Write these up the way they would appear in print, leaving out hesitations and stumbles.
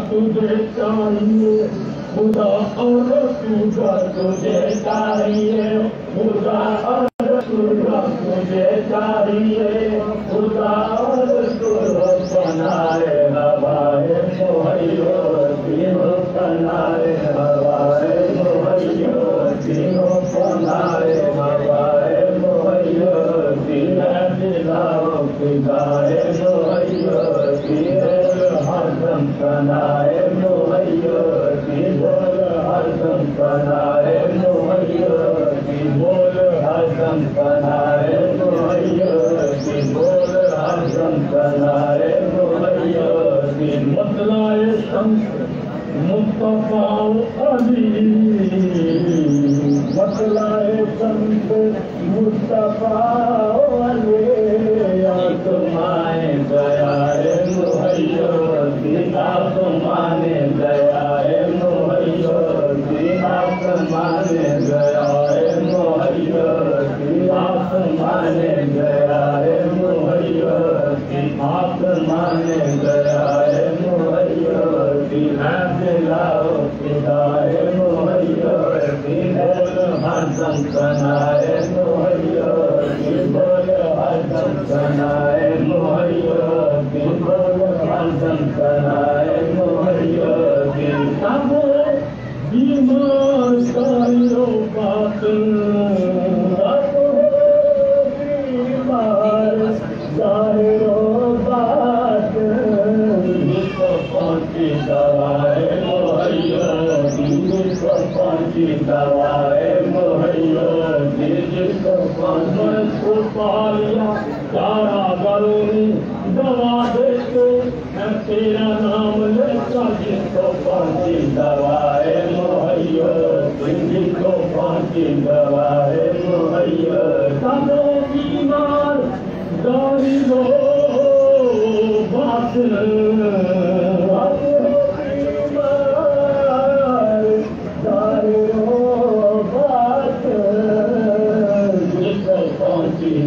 तुझे चाहिए खुदा और तुझा तुझे चाहिए खुदा और तुझा तुझे चाहिए खुदा और तुझा बनाए हवाए मोहयो तीनों बनाए हवाए मोहयो तीनों बनाए हवाए मोहयो तीनों दिलाओ खुदाए मोहयो तीनों हरदम बनाए मोहयो बोल हरदम बनाए मोहयो बोल हरदम बनाए मोहयो बोल हरदम बनाए मोहयो मतलाए शम्स मुस्तफा अली मतलाए शम्स मुस्तफा अली आसमाए दयाए मोहयो आसमाने दयाए मोहयो आसमाने दयाए मोहयो आसमाने दयाए मोहयो आसमाने दयाए मोहयो दिलाओ खुदाए मोहयो बोल हरदम बनाए मोहयो बोल हरदम बनाए मोहयो बोल हरदम बनाए मोहयो सब बीमार सारो बात अब बीमार सारो बात जिसको पहुंची दवाए मोहयो जिसको पहुंची दवाए मोहयो जिसको पहुंच पालिया सारा गरोनी दवा देते तेरा नाम लेकर जिसको पहुंची दवाए मोहयो जिसको पहुंची दवाए मोहयो सबो बीमार गरीबो बात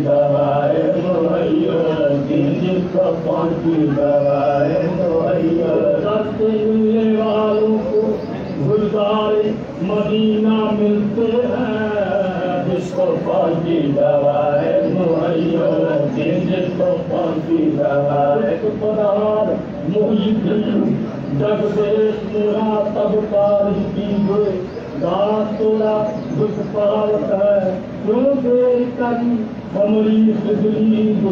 दवाए मोहयो जिसको पहुंची दवाए मोहयो रास्ते मिलने वालों को गुलजार मदीना मिलते हैं जिसको पहुंची दवाए मोहयो जिसको पहुंची दवाए पदार मोहिद्दीन जगदेश मेरा तब तारी की दास तोरा दुष्पावत है क्यों देर करी हमारी सुदलीब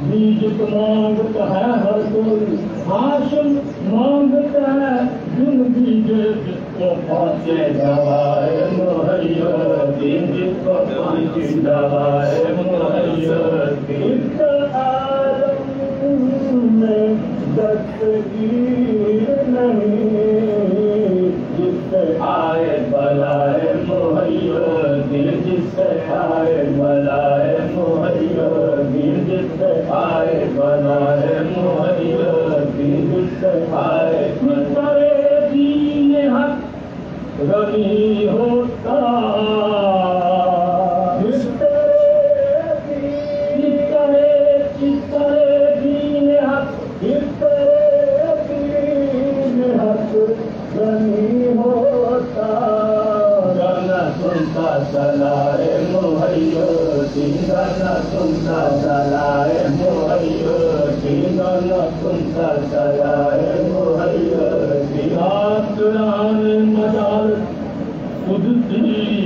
बीज मांगत है हर कोई हाशिम मांगता है जिन बीज जिसको पहुंचे दवाए मोहयो जिसको पहुंची दवाए मोहयो इस आलम में दस्तगीर नहीं जिससे आए बलाए मोहयो जिससे आए बलाए मोहयो जिससे आए बलाए मोहयो जिससे आए बलाए दीन हक रनी होता चलाए मोहयो गाना सुनता चलाए मोहयो गाना सुनता चलाए मोहयो रात रान मजाल खुद सी